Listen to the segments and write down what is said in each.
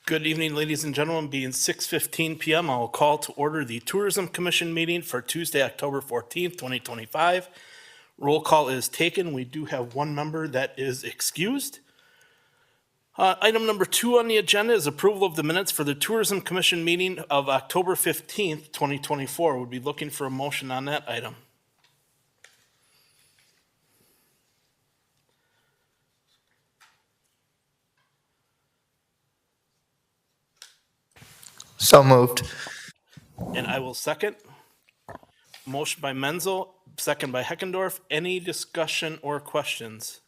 Good evening, ladies and gentlemen. Being 6:15 PM, I will call to order the Tourism Commission meeting for Tuesday, October 14th, 2025. Roll call is taken. We do have one member that is excused. Item number 2 on the agenda is approval of the minutes for the Tourism Commission meeting of October 15th, 2024. We'll be looking for a motion on that item. So moved. And I will second. Motion by Menzel, second by Heckendorf. Any discussion or questions?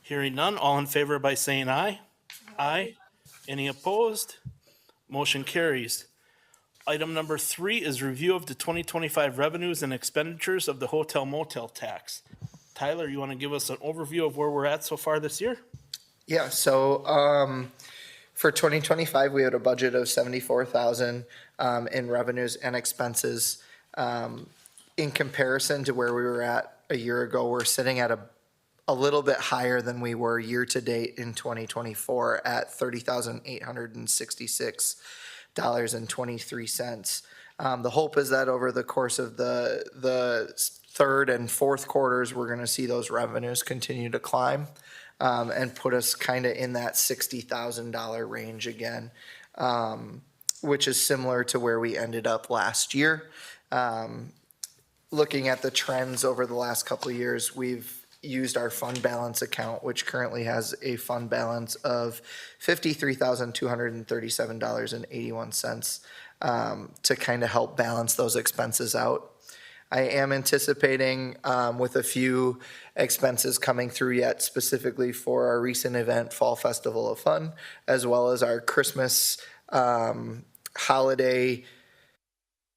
Hearing none, all in favor by saying aye. Aye. Any opposed? Motion carries. Item number 3 is review of the 2025 revenues and expenditures of the hotel motel tax. Tyler, you want to give us an overview of where we're at so far this year? Yeah, so for 2025, we had a budget of 74,000 in revenues and expenses. In comparison to where we were at a year ago, we're sitting at a little bit higher than we were year-to-date in 2024 at $30,866.23. The hope is that over the course of the third and fourth quarters, we're going to see those revenues continue to climb and put us kind of in that $60,000 range again, which is similar to where we ended up last year. Looking at the trends over the last couple of years, we've used our fund balance account, which currently has a fund balance of $53,237.81 to kind of help balance those expenses out. I am anticipating with a few expenses coming through yet, specifically for our recent event, Fall Festival of Fun, as well as our Christmas holiday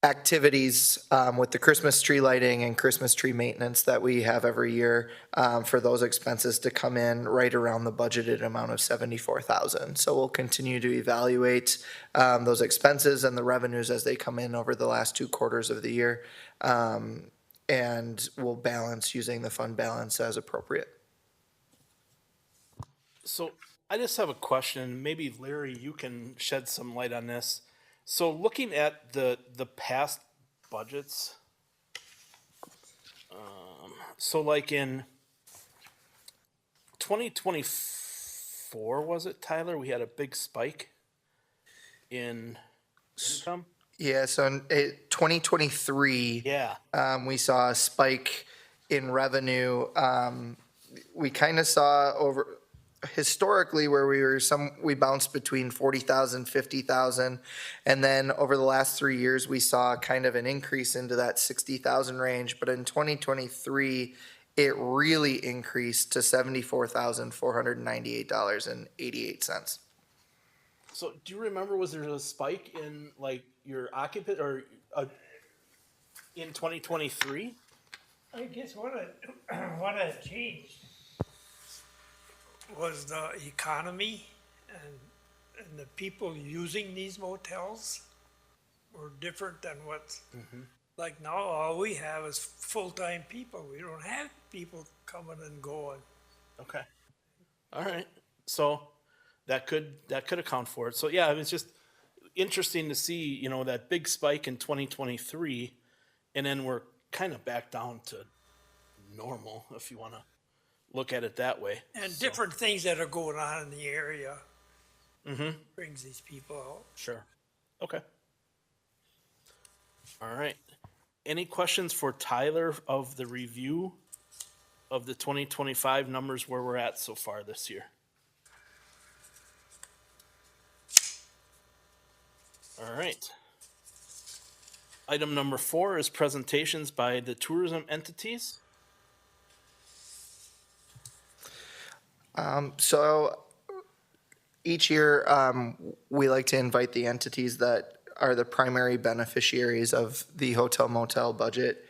activities with the Christmas tree lighting and Christmas tree maintenance that we have every year, for those expenses to come in right around the budgeted amount of $74,000. So we'll continue to evaluate those expenses and the revenues as they come in over the last 2 quarters of the year, and we'll balance using the fund balance as appropriate. So I just have a question. Maybe Larry, you can shed some light on this. So looking at the past budgets, so like in 2024, was it, Tyler? We had a big spike in income. Yeah, so in 2023, Yeah. we saw a spike in revenue. We kind of saw over historically where we bounced between 40,000, 50,000, and then over the last 3 years we saw kind of an increase into that 60,000 range. But in 2023, it really increased to $74,498.88. So do you remember, was there a spike in like your occupant or in 2023? I guess what had changed was the economy, and the people using these motels were different than what, like now all we have is full-time people. We don't have people coming and going. Okay. All right. So that could account for it. So yeah, it was just interesting to see, that big spike in 2023, and then we're kind of back down to normal, if you want to look at it that way. And different things that are going on in the area brings these people out. Sure. Okay. All right. Any questions for Tyler of the review of the 2025 numbers where we're at so far this year? All right. Item number 4 is presentations by the tourism entities. So each year, we like to invite the entities that are the primary beneficiaries of the hotel motel budget.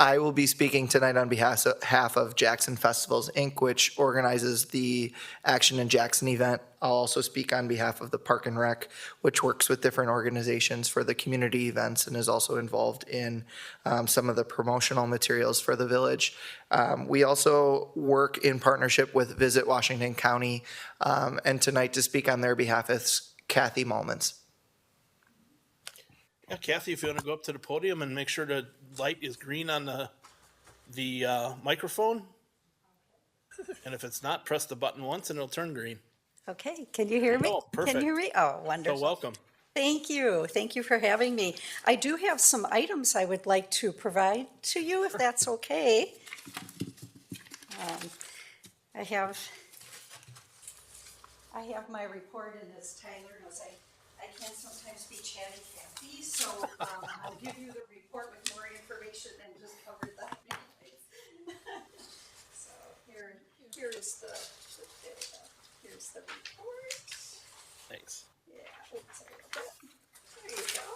I will be speaking tonight on behalf of Jackson Festivals, Inc., which organizes the Action in Jackson event. I'll also speak on behalf of the Park and Rec, which works with different organizations for the community events and is also involved in some of the promotional materials for the village. We also work in partnership with Visit Washington County, and tonight to speak on their behalf is Kathy Mullmans. Yeah, Kathy, if you want to go up to the podium and make sure the light is green on the microphone. And if it's not, press the button once and it'll turn green. Okay, can you hear me? Oh, Can perfect. you hear me? Oh, So wonderful. welcome. Thank you. Thank you for having me. I do have some items I would like to provide to you, if that's okay. I have my report, and as Tyler knows, I can sometimes be chatty Cathy, so I'll give you the report with more information than just cover the highlights. So here's the data. Here's the report. Thanks. Yeah, oops, sorry about that. There you go.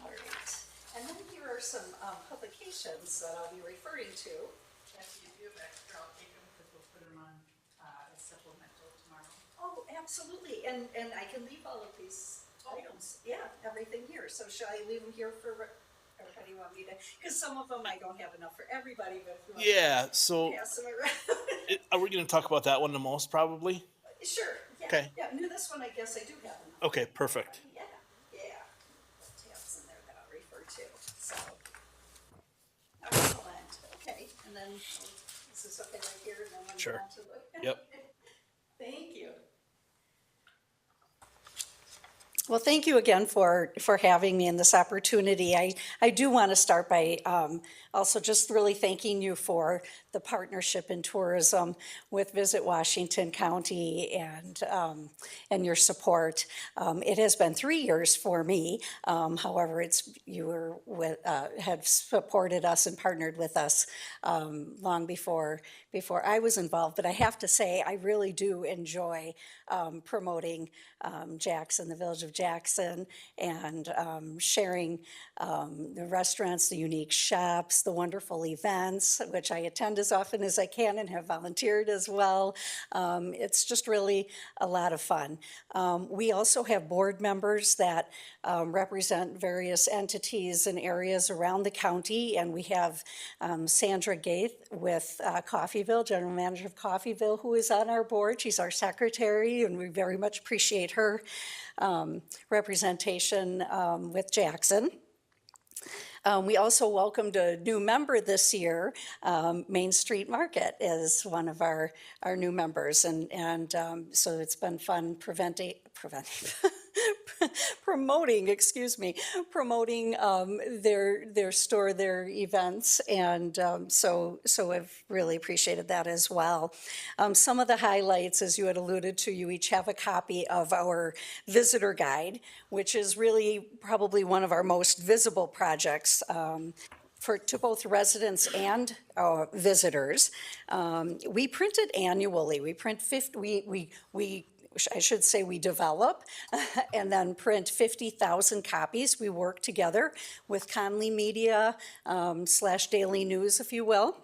All right. And then here are some publications that I'll be referring to. If you have extra, I'll take them because we'll put them on as supplemental tomorrow. Oh, absolutely. And I can leave all of these items. Yeah, everything here. So shall I leave them here for, or how do you want me to? Because some of them I don't have enough for everybody, but if you want Yeah, so to pass them around. are we going to talk about that one the most probably? Sure. Yeah. Okay. Yeah, no, this one I guess I do have enough. Okay, perfect. Yeah, yeah. The tabs in there that I'll refer to, so. Excellent, okay, and then, is this okay right here, and then when Sure. you want to look? Yep. Thank you. Well, thank you again for having me in this opportunity. I do want to start by also just really thanking you for the partnership in tourism with Visit Washington County and your support. It has been 3 years for me. However, had supported us and partnered with us long before I was involved. But I have to say, I really do enjoy promoting Jackson, the Village of Jackson, and sharing the restaurants, the unique shops, the wonderful events, which I attend as often as I can and have volunteered as well. It's just really a lot of fun. We also have board members that represent various entities and areas around the county, and we have Sandra Gaith with Coffeyville, General Manager of Coffeyville, who is on our board. She's our secretary, and we very much appreciate her representation with Jackson. We also welcomed a new member this year. Main Street Market is one of our new members, and so it's been fun promoting their store, their events, and so I've really appreciated that as well. Some of the highlights, as you had alluded to, you each have a copy of our visitor guide, which is really probably one of our most visible projects to both residents and visitors. We print it annually. We print I should say we develop and then print 50,000 copies. We work together with Conley Media / Daily News, if you will.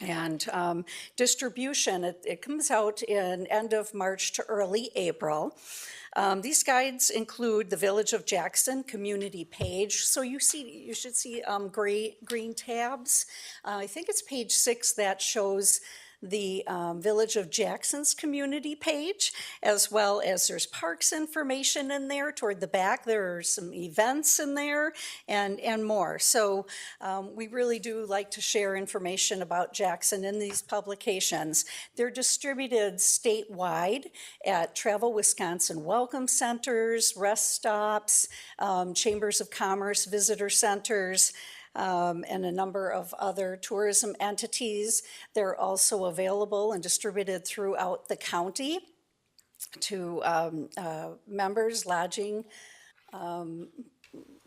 And distribution, it comes out in end of March to early April. These guides include the Village of Jackson community page. So you should see green tabs. I think it's page 6 that shows the Village of Jackson's community page, as well as there's parks information in there. Toward the back, there are some events in there and more. So we really do like to share information about Jackson in these publications. They're distributed statewide at Travel Wisconsin Welcome Centers, rest stops, chambers of commerce, visitor centers, and a number of other tourism entities. They're also available and distributed throughout the county to members, lodging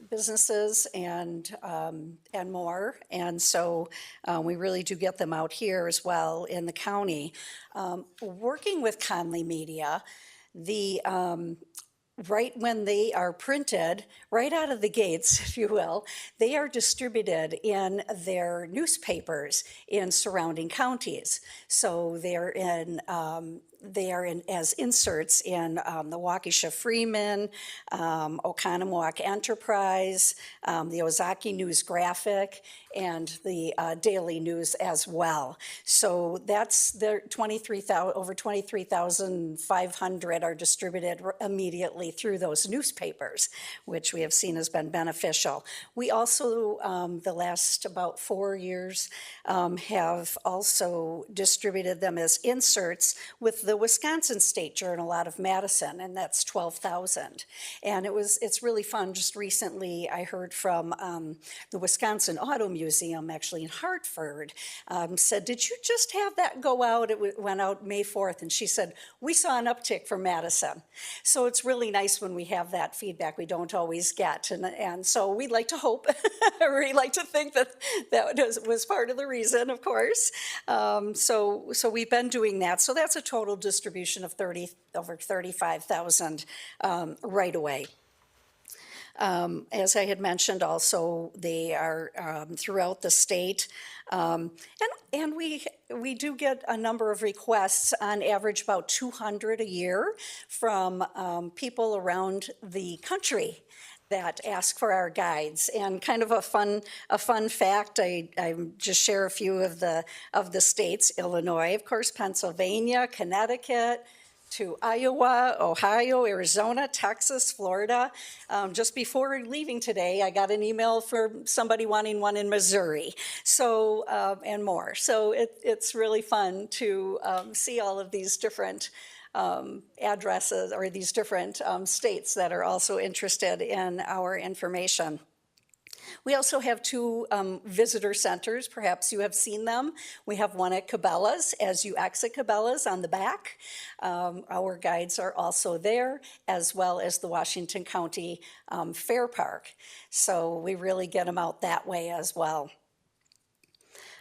businesses, and more. And so we really do get them out here as well in the county. Working with Conley Media, right when they are printed, right out of the gates, if you will, they are distributed in their newspapers in surrounding counties. So they are in as inserts in the Waukesha Freeman, Oconomowoc Enterprise, the Ozaki News Graphic, and the Daily News as well. So that's their 23,000, over 23,500 are distributed immediately through those newspapers, which we have seen has been beneficial. We also, the last about 4 years, have also distributed them as inserts with the Wisconsin State Journal out of Madison, and that's 12,000. And it's really fun. Just recently, I heard from the Wisconsin Auto Museum, actually in Hartford, said, "Did you just have that go out?" It went out May 4th, and she said, "We saw an uptick for Madison." So it's really nice when we have that feedback we don't always get, and so we'd like to hope, or we'd like to think that was part of the reason, of course. So we've been doing that. So that's a total distribution of over 35,000 right away. As I had mentioned, also they are throughout the state, and we do get a number of requests, on average about 200 a year, from people around the country that ask for our guides. And kind of a fun fact, I just share a few of the states: Illinois, of course, Pennsylvania, Connecticut, to Iowa, Ohio, Arizona, Texas, Florida. Just before leaving today, I got an email for somebody wanting one in Missouri, so and more. So it's really fun to see all of these different addresses, or these different states that are also interested in our information. We also have two visitor centers. Perhaps you have seen them. We have one at Cabela's. As you exit Cabela's on the back, our guides are also there, as well as the Washington County Fair Park. So we really get them out that way as well.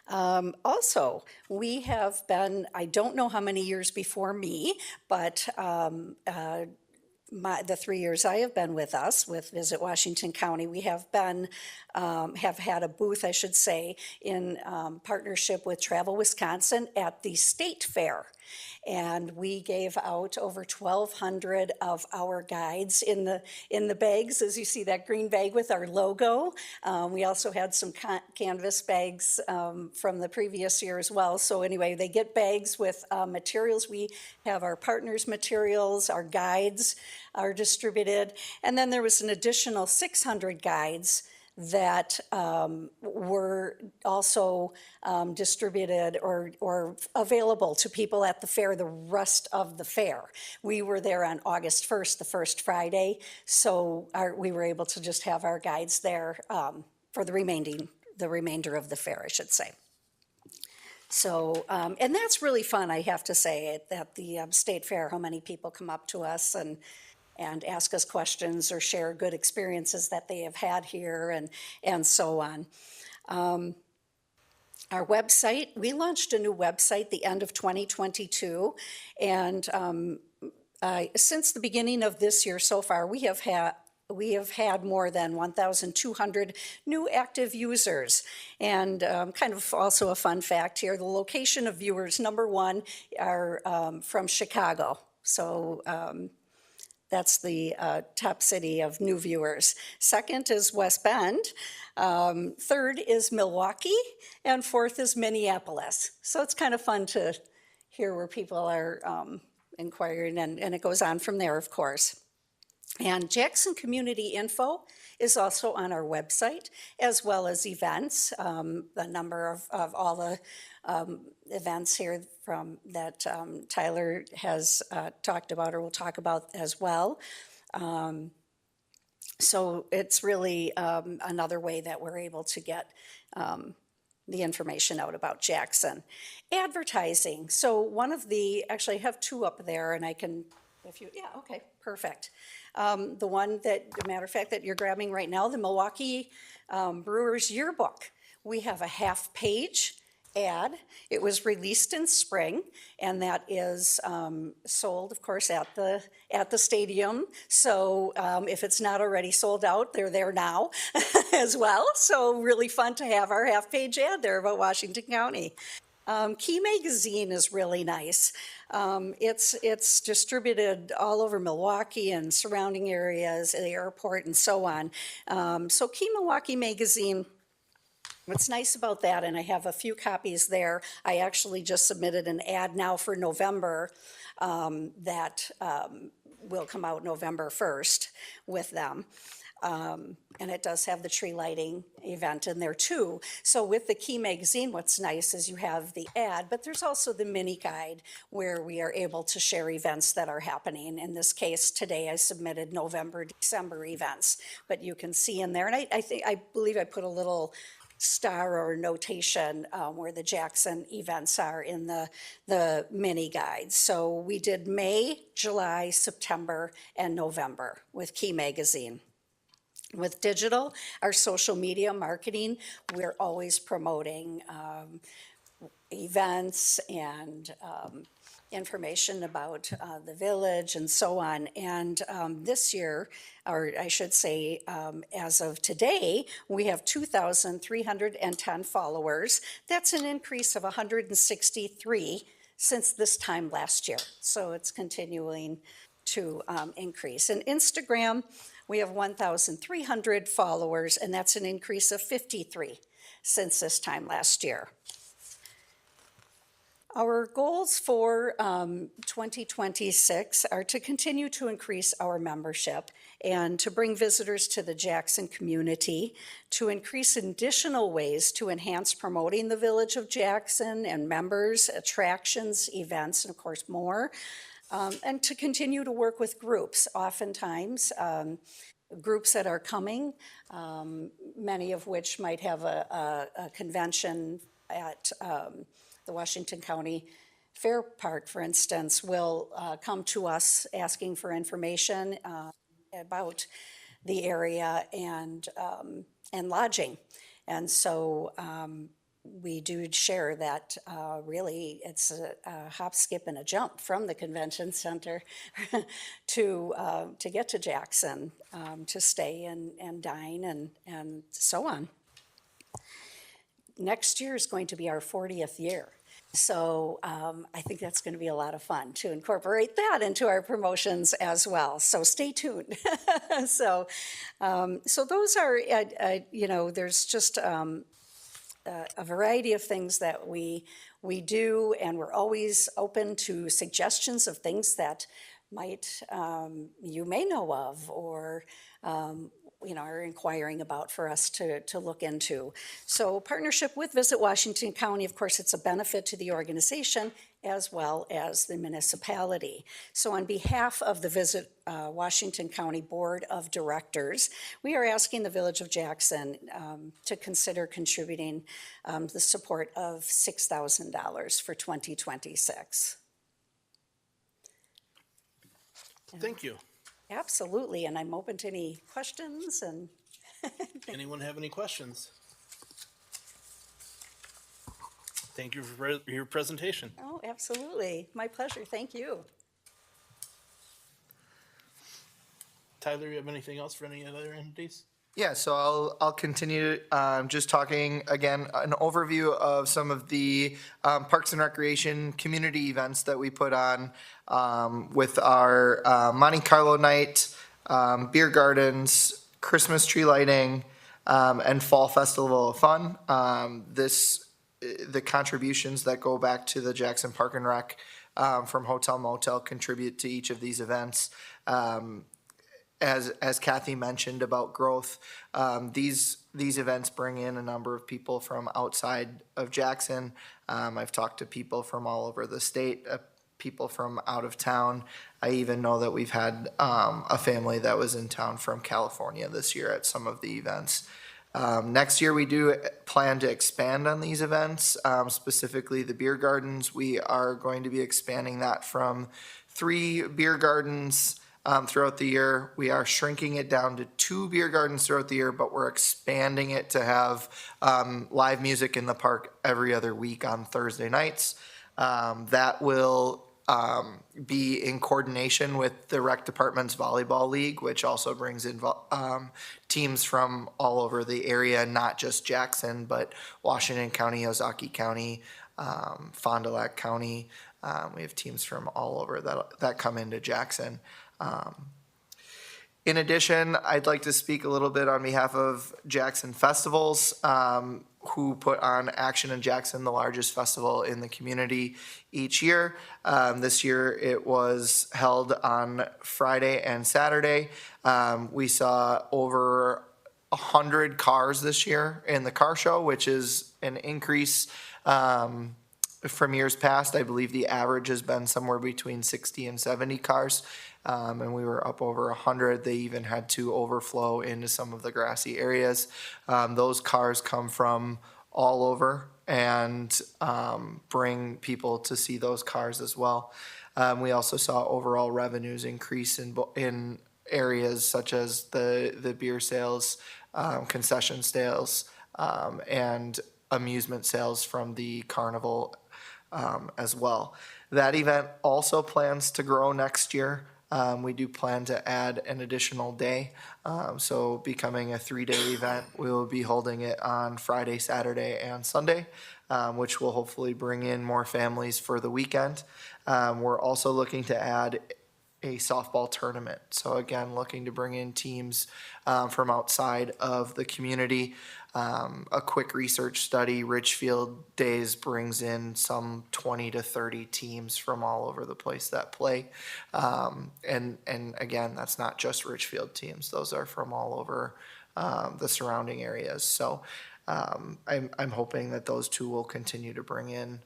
Also, we have been, I don't know how many years before me, but the 3 years I have been with us, with Visit Washington County, we have been, have had a booth, I should say, in partnership with Travel Wisconsin at the State Fair. And we gave out over 1,200 of our guides in the bags, as you see that green bag with our logo. We also had some canvas bags from the previous year as well. So anyway, they get bags with materials. We have our partners' materials, our guides are distributed. And then there was an additional 600 guides that were also distributed or available to people at the fair the rest of the fair. We were there on August 1st, the first Friday, so we were able to just have our guides there for the remainder of the fair, I should say. So, and that's really fun, I have to say, at the State Fair, how many people come up to us and ask us questions or share good experiences that they have had here, and so on. Our website, we launched a new website the end of 2022, and since the beginning of this year so far, we have had more than 1,200 new active users. And kind of also a fun fact here, the location of viewers, number one, are from Chicago. So that's the top city of new viewers. Second is West Bend. Third is Milwaukee. And fourth is Minneapolis. So it's kind of fun to hear where people are inquiring, and it goes on from there, of course. And Jackson Community Info is also on our website, as well as events. The number of all the events here from that Tyler has talked about, or will talk about as well. So it's really another way that we're able to get the information out about Jackson. Advertising. So one of the, actually I have two up there, and I can, if you, yeah, okay, perfect. The one that, as a matter of fact, that you're grabbing right now, the Milwaukee Brewers Yearbook. We have a half page ad. It was released in spring, and that is sold, of course, at the stadium. So if it's not already sold out, they're there now as well. So really fun to have our half-page ad there about Washington County. Key Magazine is really nice. It's distributed all over Milwaukee and surrounding areas, the airport, and so on. So Key Milwaukee Magazine. What's nice about that, and I have a few copies there, I actually just submitted an ad now for November that will come out November 1st with them. And it does have the tree lighting event in there too. So with the Key Magazine, what's nice is you have the ad, but there's also the mini guide where we are able to share events that are happening. In this case, today I submitted November, December events, but you can see in there, and I believe I put a little star or notation where the Jackson events are in the mini guide. So we did May, July, September, and November with Key Magazine. With digital, our social media marketing, we're always promoting events and information about the village and so on. And this year, or I should say, as of today, we have 2,310 followers. That's an increase of 163 since this time last year. So it's continuing to increase. In Instagram, we have 1,300 followers, and that's an increase of 53 since this time last year. Our goals for 2026 are to continue to increase our membership and to bring visitors to the Jackson community, to increase additional ways to enhance promoting the Village of Jackson and members, attractions, events, and of course more, and to continue to work with groups. Oftentimes, groups that are coming, many of which might have a convention at the Washington County Fair Park, for instance, will come to us asking for information about the area and lodging. And so we do share that really it's a hop, skip, and a jump from the convention center to get to Jackson, to stay and dine and so on. Next year is going to be our 40th year. So I think that's going to be a lot of fun to incorporate that into our promotions as well. So stay tuned. So those are, there's just a variety of things that we do, and we're always open to suggestions of things that might you may know of or are inquiring about for us to look into. So partnership with Visit Washington County, of course, it's a benefit to the organization as well as the municipality. So on behalf of the Visit Washington County Board of Directors, we are asking the Village of Jackson to consider contributing the support of $6,000 for 2026. Thank you. Absolutely, and I'm open to any questions and Anyone have any questions? Thank you for your presentation. oh, absolutely. My pleasure. Thank you. Tyler, you have anything else for any other entities? Yeah, so I'll continue just talking again, an overview of some of the Parks and Recreation community events that we put on with our Monte Carlo night, beer gardens, Christmas tree lighting, and Fall Festival of Fun. The contributions that go back to the Jackson Park and Rec from Hotel Motel contribute to each of these events. As Kathy mentioned about growth, these events bring in a number of people from outside of Jackson. I've talked to people from all over the state, people from out of town. I even know that we've had a family that was in town from California this year at some of the events. Next year, we do plan to expand on these events, specifically the beer gardens. We are going to be expanding that from 3 beer gardens throughout the year. We are shrinking it down to 2 beer gardens throughout the year, but we're expanding it to have live music in the park every other week on Thursday nights. That will be in coordination with the rec department's volleyball league, which also brings in teams from all over the area, not just Jackson, but Washington County, Ozaukee County, Fond du Lac County. We have teams from all over that come into Jackson. In addition, I'd like to speak a little bit on behalf of Jackson Festivals, who put on Action in Jackson, the largest festival in the community each year. This year it was held on Friday and Saturday. We saw over 100 cars this year in the car show, which is an increase from years past. I believe the average has been somewhere between 60 and 70 cars. And we were up over 100. They even had to overflow into some of the grassy areas. Those cars come from all over and bring people to see those cars as well. We also saw overall revenues increase in areas such as the beer sales, concession sales, and amusement sales from the carnival as well. That event also plans to grow next year. We do plan to add an additional day, so becoming a 3-day event. We will be holding it on Friday, Saturday, and Sunday, which will hopefully bring in more families for the weekend. We're also looking to add a softball tournament. So again, looking to bring in teams from outside of the community. A quick research study, Richfield Days brings in some 20 to 30 teams from all over the place that play. And again, that's not just Richfield teams. Those are from all over the surrounding areas. So I'm hoping that those two will continue to bring in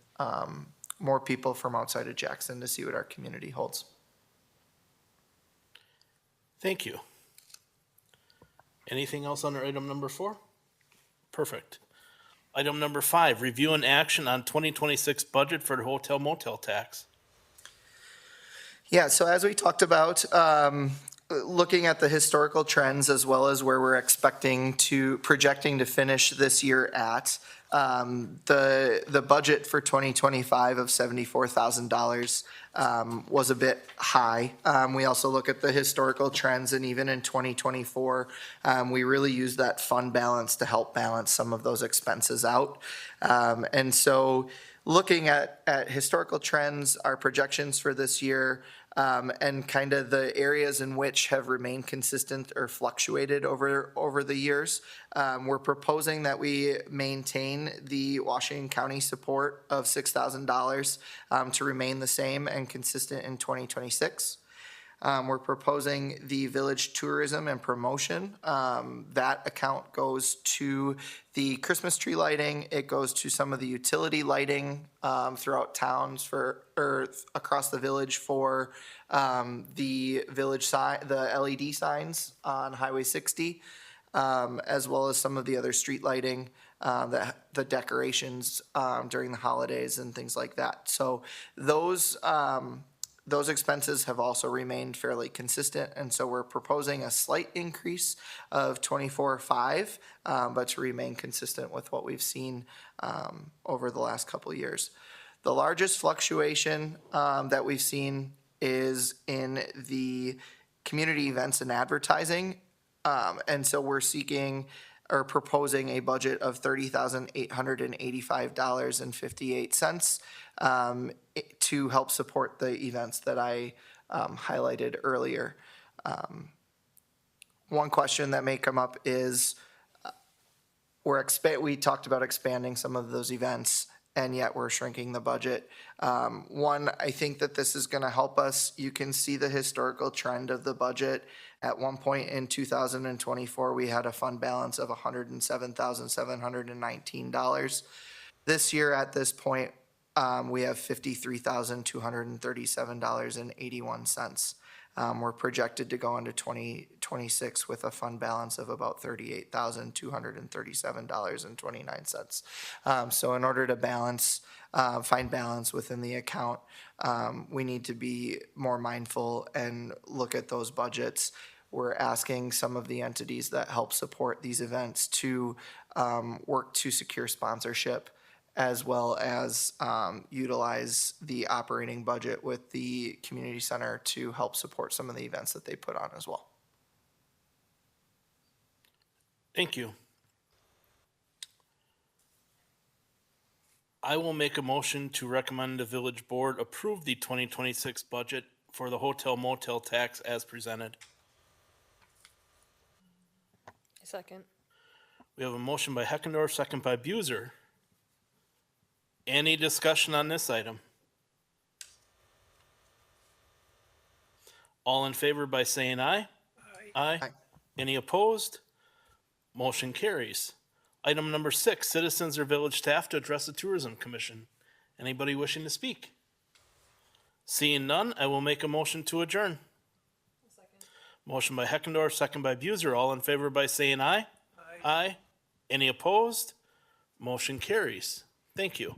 more people from outside of Jackson to see what our community holds. Thank you. Anything else under item number 4? Perfect. Item number 5, review and action on 2026 budget for the hotel motel tax. Yeah, so as we talked about, looking at the historical trends as well as where we're projecting to finish this year at, the budget for 2025 of $74,000 was a bit high. We also look at the historical trends, and even in 2024, we really used that fund balance to help balance some of those expenses out. And so looking at historical trends, our projections for this year, and kind of the areas in which have remained consistent or fluctuated over the years. We're proposing that we maintain the Washington County support of $6,000 to remain the same and consistent in 2026. We're proposing the village tourism and promotion. That account goes to the Christmas tree lighting. It goes to some of the utility lighting throughout towns or across the village for the village the LED signs on Highway 60, as well as some of the other street lighting, the decorations during the holidays and things like that. So those expenses have also remained fairly consistent, and so we're proposing a slight increase of $24,500, but to remain consistent with what we've seen over the last couple of years. The largest fluctuation that we've seen is in the community events and advertising, and so we're seeking or proposing a budget of $30,885.58 to help support the events that I highlighted earlier. One question that may come up is we talked about expanding some of those events, and yet we're shrinking the budget. One, I think that this is going to help us. You can see the historical trend of the budget. At one point in 2024, we had a fund balance of $107,719. This year, at this point, we have $53,237.81. We're projected to go into 2026 with a fund balance of about $38,237.29. So in order to find balance within the account, we need to be more mindful and look at those budgets. We're asking some of the entities that help support these events to work to secure sponsorship, as well as utilize the operating budget with the community center to help support some of the events that they put on as well. Thank you. I will make a motion to recommend the village board approve the 2026 budget for the hotel motel tax as presented. Second. We have a motion by Heckendorf, second by Buser. Any discussion on this item? All in favor by saying aye? Aye. Aye. Any opposed? Motion carries. Item number 6, citizens or village staff to address the Tourism Commission. Anybody wishing to speak? Seeing none, I will make a motion to adjourn. Motion by Heckendorf, second by Buser. All in favor by saying aye? Aye. Any opposed? Motion carries. Thank you.